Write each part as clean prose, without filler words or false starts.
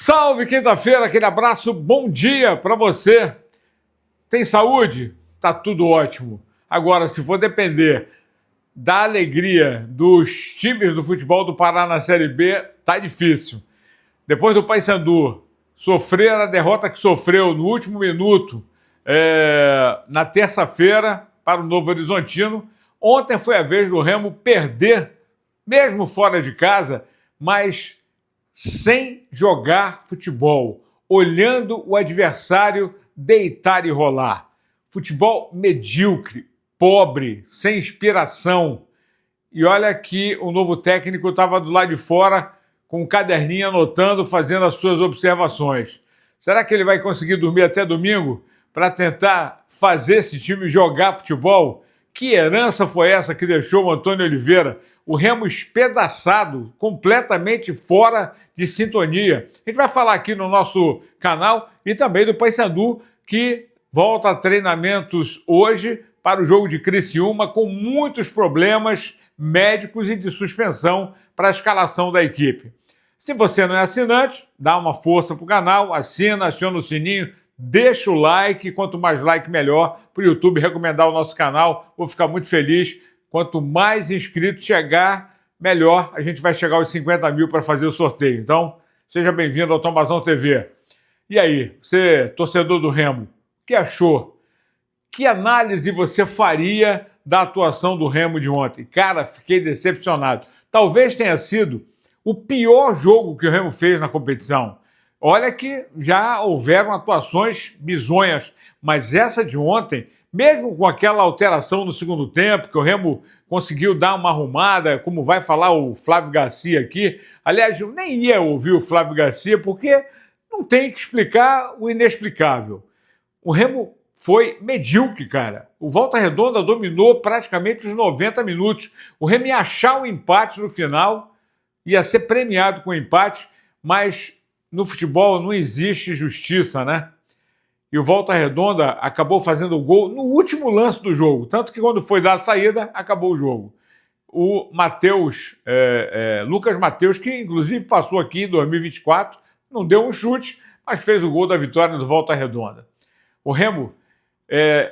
Salve quinta-feira, aquele abraço, bom dia para você. Tem saúde? Tá tudo ótimo. Agora, se for depender da alegria dos times do futebol do Pará na Série B, tá difícil. Depois do Paysandu sofrer a derrota que sofreu no último minuto, na terça-feira, para o Novo Horizontino, ontem foi a vez do Remo perder, mesmo fora de casa, mas sem jogar futebol, olhando o adversário deitar e rolar. Futebol medíocre, pobre, sem inspiração. E olha que o novo técnico estava do lado de fora com um caderninho anotando, fazendo as suas observações. Será que ele vai conseguir dormir até domingo para tentar fazer esse time jogar futebol? Que herança foi essa que deixou o Antônio Oliveira? O Remo espedaçado, completamente fora de sintonia. A gente vai falar aqui no nosso canal e também do Paysandu, que volta a treinamentos hoje para o jogo de Criciúma, com muitos problemas médicos e de suspensão para a escalação da equipe. Se você não é assinante, dá uma força para o canal, assina, aciona o sininho, deixa o like, quanto mais like melhor, para o YouTube recomendar o nosso canal, vou ficar muito feliz. Quanto mais inscritos chegar, melhor, a gente vai chegar aos 50 mil para fazer o sorteio. Então, seja bem-vindo ao Tombazão TV. E aí, você, torcedor do Remo, o que achou? Que análise você faria da atuação do Remo de ontem? Cara, fiquei decepcionado. Talvez tenha sido o pior jogo que o Remo fez na competição. Olha que já houveram atuações bizonhas, mas essa de ontem, mesmo com aquela alteração no segundo tempo, que o Remo conseguiu dar uma arrumada, como vai falar o Flávio Garcia aqui. Aliás, eu nem ia ouvir o Flávio Garcia, porque não tem que explicar o inexplicável. O Remo foi medíocre, cara. O Volta Redonda dominou praticamente os 90 minutos. O Remo ia achar o empate no final, ia ser premiado com o empate, mas no futebol não existe justiça, né? E o Volta Redonda acabou fazendo o gol no último lance do jogo. Tanto que quando foi dar a saída, acabou o jogo. O Matheus, Lucas Matheus, que inclusive passou aqui em 2024, não deu um chute, mas fez o gol da vitória do Volta Redonda. O Remo,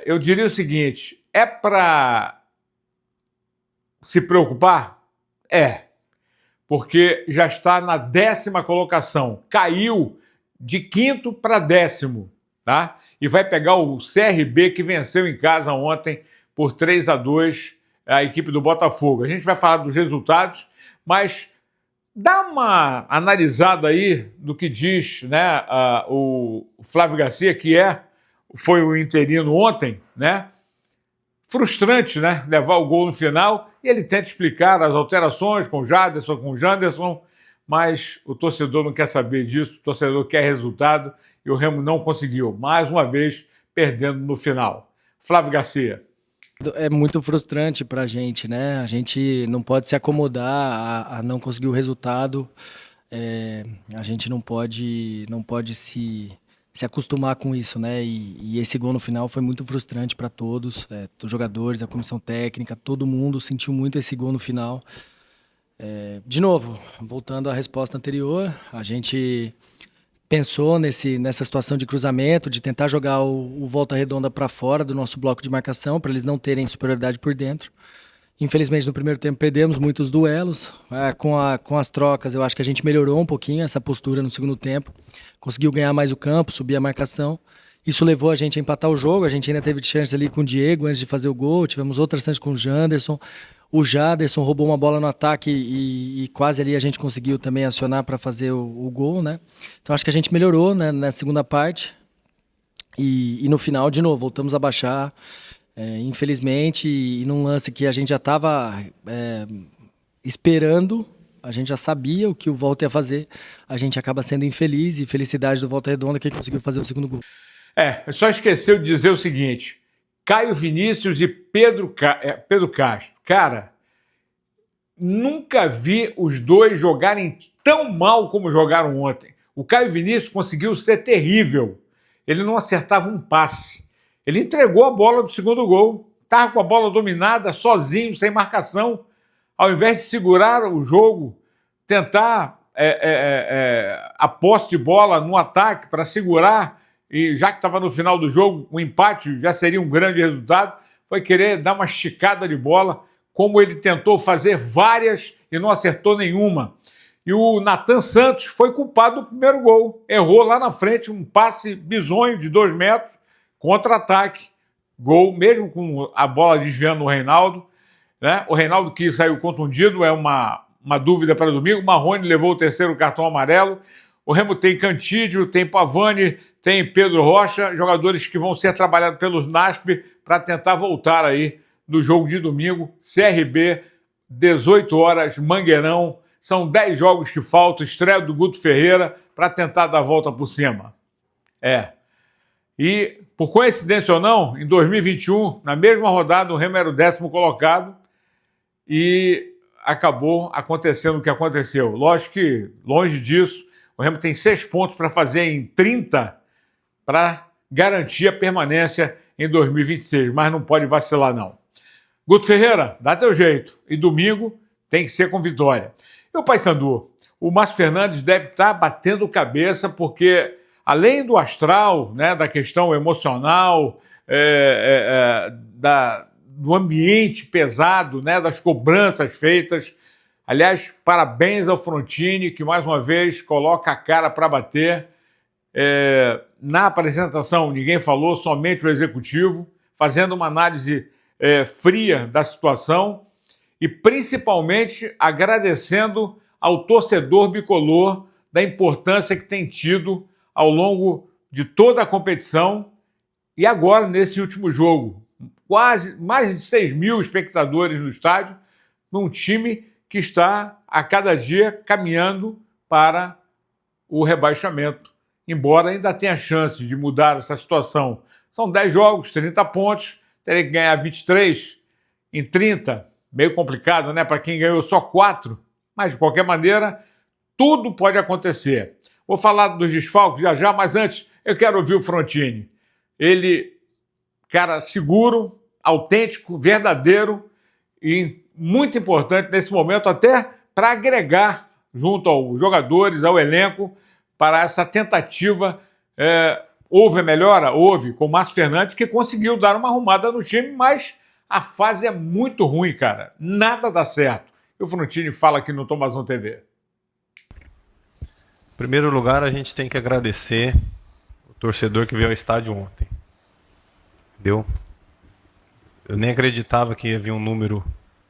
eu diria o seguinte, é para se preocupar? É. Porque já está na 10ª colocação. Caiu de 5º para 10º. Tá? E vai pegar o CRB, que venceu em casa ontem por 3-2 a equipe do Botafogo. A gente vai falar dos resultados, mas dá uma analisada aí do que diz, né, o Flávio Garcia, que foi o interino ontem, né? Frustrante, né? Levar o gol no final, e ele tenta explicar as alterações com o Jaderson, com o Janderson, mas o torcedor não quer saber disso, o torcedor quer resultado, e o Remo não conseguiu, mais uma vez, perdendo no final. Flávio Garcia. É muito frustrante para a gente, né? A gente não pode se acomodar a não conseguir o resultado, a gente não pode se acostumar com isso, né? E esse gol no final foi muito frustrante para todos, os jogadores, a comissão técnica, todo mundo sentiu muito esse gol no final. De novo, voltando à resposta anterior, a gente pensou nessa situação de cruzamento, de tentar jogar o Volta Redonda para fora do nosso bloco de marcação, para eles não terem superioridade por dentro. Infelizmente, no primeiro tempo, perdemos muitos duelos. Com as trocas, eu acho que a gente melhorou um pouquinho essa postura no segundo tempo. Conseguiu ganhar mais o campo, subir a marcação. Isso levou a gente a empatar o jogo. A gente ainda teve chance ali com o Diego antes de fazer o gol. Tivemos outra chance com o Janderson. O Jaderson roubou uma bola no ataque e quase ali a gente conseguiu também acionar para fazer o gol, né? Então acho que a gente melhorou, né, na segunda parte. E no final, de novo, voltamos a baixar. Infelizmente, e num lance que a gente já estava esperando, a gente já sabia o que o Volta ia fazer, a gente acaba sendo infeliz, e felicidade do Volta Redonda que conseguiu fazer o segundo gol. Só esqueceu de dizer o seguinte, Caio Vinícius e Pedro Castro. Cara, nunca vi os dois jogarem tão mal como jogaram ontem. O Caio Vinícius conseguiu ser terrível. Ele não acertava um passe. Ele entregou a bola do segundo gol, estava com a bola dominada, sozinho, sem marcação. Ao invés de segurar o jogo, tentar a posse de bola no ataque para segurar, e já que estava no final do jogo, o empate já seria um grande resultado, foi querer dar uma esticada de bola, como ele tentou fazer várias e não acertou nenhuma. E o Nathan Santos foi culpado do primeiro gol. Errou lá na frente um passe bizonho de 2 metros, contra-ataque, gol, mesmo com a bola desviando o Reinaldo. Né? O Reinaldo, que saiu contundido, é uma dúvida para domingo. Marrone levou o 3º cartão amarelo. O Remo tem Cantídio, tem Pavani, tem Pedro Rocha, jogadores que vão ser trabalhados pelos NASP para tentar voltar aí do jogo de domingo. CRB, 18 horas, Mangueirão. São 10 jogos que faltam, estreia do Guto Ferreira para tentar dar a volta por cima. E, por coincidência ou não, em 2021, na mesma rodada, o Remo era o 10º colocado e acabou acontecendo o que aconteceu. Lógico que, longe disso, o Remo tem 6 pontos para fazer em 30 para garantir a permanência em 2026, mas não pode vacilar, não. Guto Ferreira, dá teu jeito. E domingo tem que ser com vitória. E o Paysandu? O Márcio Fernandes deve estar batendo cabeça, porque além do astral, né, da questão emocional, do ambiente pesado, né, das cobranças feitas. Aliás, parabéns ao Frontini, que mais uma vez coloca a cara para bater. Na apresentação ninguém falou, somente o executivo, fazendo uma análise fria da situação e principalmente agradecendo ao torcedor bicolor da importância que tem tido ao longo de toda a competição e agora nesse último jogo. Quase mais de 6 mil espectadores no estádio, num time que está a cada dia caminhando para o rebaixamento, embora ainda tenha chance de mudar essa situação. São 10 jogos, 30 pontos, teria que ganhar 23 em 30, meio complicado, né? Para quem ganhou só 4, mas de qualquer maneira, tudo pode acontecer. Vou falar dos desfalques já, mas antes eu quero ouvir o Frontini. Ele, cara seguro, autêntico, verdadeiro e muito importante nesse momento, até para agregar junto aos jogadores, ao elenco, para essa tentativa. Houve a melhora? Houve, com o Márcio Fernandes, que conseguiu dar uma arrumada no time, mas a fase é muito ruim, cara. Nada dá certo. E o Frontini fala aqui no Tomazão TV. Em primeiro lugar, a gente tem que agradecer o torcedor que veio ao estádio ontem. Entendeu? Eu nem acreditava que ia vir um número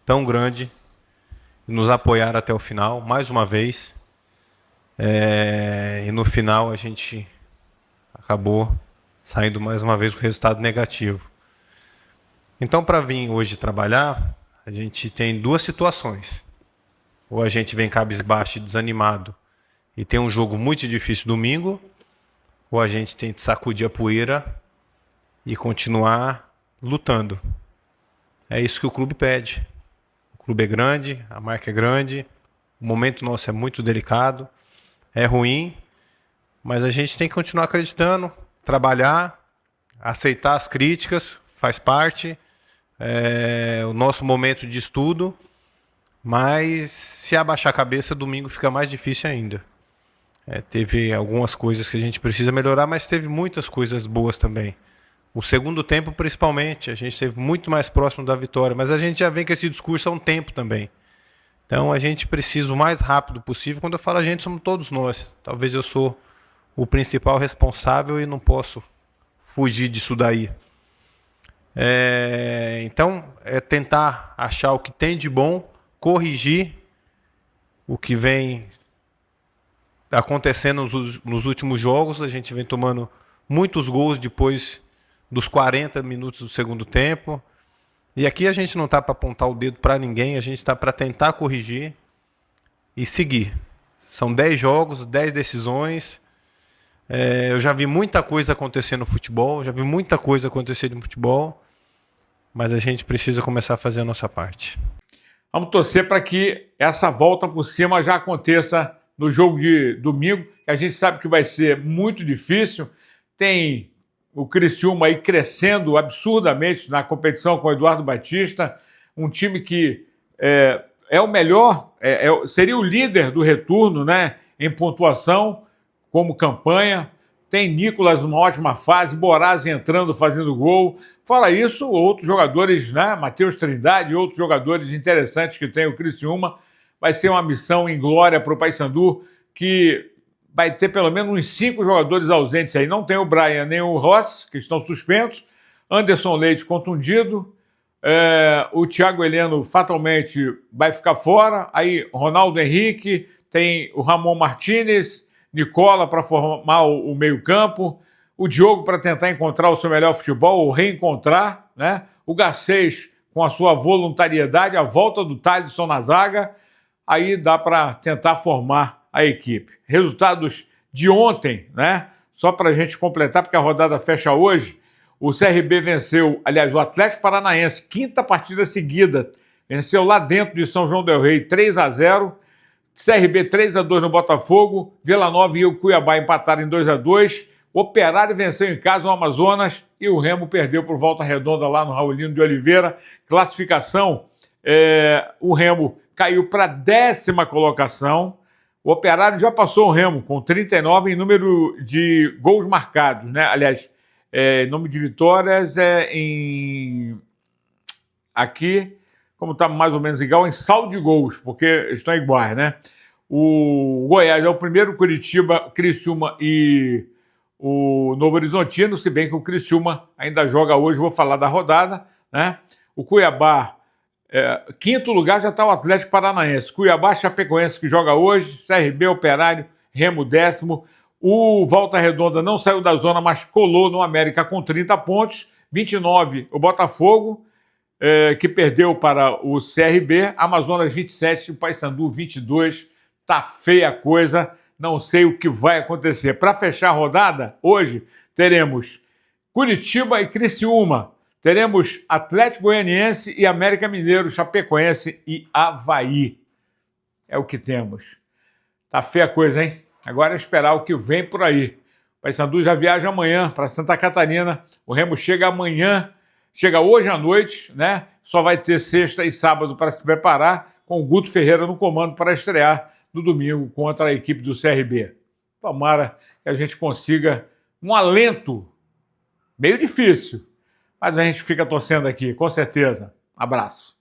tão grande e nos apoiar até o final, mais uma vez. E no final a gente acabou saindo mais uma vez com resultado negativo. Então, para vir hoje trabalhar, a gente tem 2 situações. Ou a gente vem cabisbaixo e desanimado e tem um jogo muito difícil domingo, ou a gente tem que sacudir a poeira e continuar lutando. É isso que o clube pede. O clube é grande, a marca é grande, o momento nosso é muito delicado, é ruim, mas a gente tem que continuar acreditando, trabalhar, aceitar as críticas, faz parte, o nosso momento de estudo, mas se abaixar a cabeça, domingo fica mais difícil ainda. Teve algumas coisas que a gente precisa melhorar, mas teve muitas coisas boas também. O segundo tempo, principalmente, a gente esteve muito mais próximo da vitória, mas a gente já vem com esse discurso há um tempo também. Então a gente precisa o mais rápido possível. Quando eu falo a gente, somos todos nós. Talvez eu sou o principal responsável e não posso fugir disso daí. Então é tentar achar o que tem de bom, corrigir o que vem acontecendo nos últimos jogos. A gente vem tomando muitos gols depois dos 40 minutos do segundo tempo. E aqui a gente não está para apontar o dedo para ninguém, a gente está para tentar corrigir e seguir. São 10 jogos, 10 decisões. Eu já vi muita coisa acontecer no futebol, mas a gente precisa começar a fazer a nossa parte. Vamos torcer para que essa volta por cima já aconteça no jogo de domingo, que a gente sabe que vai ser muito difícil. Tem o Criciúma aí crescendo absurdamente na competição com o Eduardo Batista, um time que é o melhor, seria o líder do retorno, né, em pontuação, como campanha. Tem Nicolas numa ótima fase, Borazzi entrando, fazendo gol. Fora isso, outros jogadores, né, Matheus Trindade e outros jogadores interessantes que tem o Criciúma. Vai ser uma missão em glória para o Paysandu, que vai ter pelo menos uns 5 jogadores ausentes aí. Não tem o Brian nem o Ross, que estão suspensos. Anderson Leite contundido. O Thiago Heleno fatalmente vai ficar fora. Aí Ronaldo Henrique, tem o Ramon Martinez, Nicola para formar o meio-campo, o Diogo para tentar encontrar o seu melhor futebol, ou reencontrar, né? O Garcês com a sua voluntariedade, a volta do Thalisson na zaga. Aí dá para tentar formar a equipe. Resultados de ontem, né? Só para a gente completar, porque a rodada fecha hoje. O CRB venceu, aliás, o Atlético Paranaense, 5ª partida seguida, venceu lá dentro de São João del Rei 3-0. CRB 3-2 no Botafogo, Vila Nova e o Cuiabá empataram em 2-2. O Operário venceu em casa o Amazonas e o Remo perdeu por Volta Redonda lá no Raulino de Oliveira. Classificação, o Remo caiu para a 10ª colocação. O Operário já passou o Remo com 39 em número de gols marcados, né? Aliás, número de vitórias aqui, como está mais ou menos igual, em saldo de gols, porque estão iguais, né? O Goiás é o primeiro, Curitiba, Criciúma e o Novo Horizontino, se bem que o Criciúma ainda joga hoje, vou falar da rodada, né? O Cuiabá, 5º lugar já está o Atlético Paranaense. Cuiabá, Chapecoense, que joga hoje, CRB, Operário, Remo 10º. O Volta Redonda não saiu da zona, mas colou no América com 30 pontos. 29, o Botafogo, que perdeu para o CRB. Amazonas 27, o Paysandu 22. Tá feia a coisa, não sei o que vai acontecer. Para fechar a rodada, hoje teremos Curitiba e Criciúma. Teremos Atlético Goianiense e América Mineiro, Chapecoense e Avaí. É o que temos. Tá feia a coisa, hein? Agora é esperar o que vem por aí. O Paysandu já viaja amanhã para Santa Catarina. O Remo chega amanhã, chega hoje à noite, né? Só vai ter sexta e sábado para se preparar, com o Guto Ferreira no comando para estrear no domingo contra a equipe do CRB. Tomara que a gente consiga um alento, meio difícil, mas a gente fica torcendo aqui, com certeza. Abraço.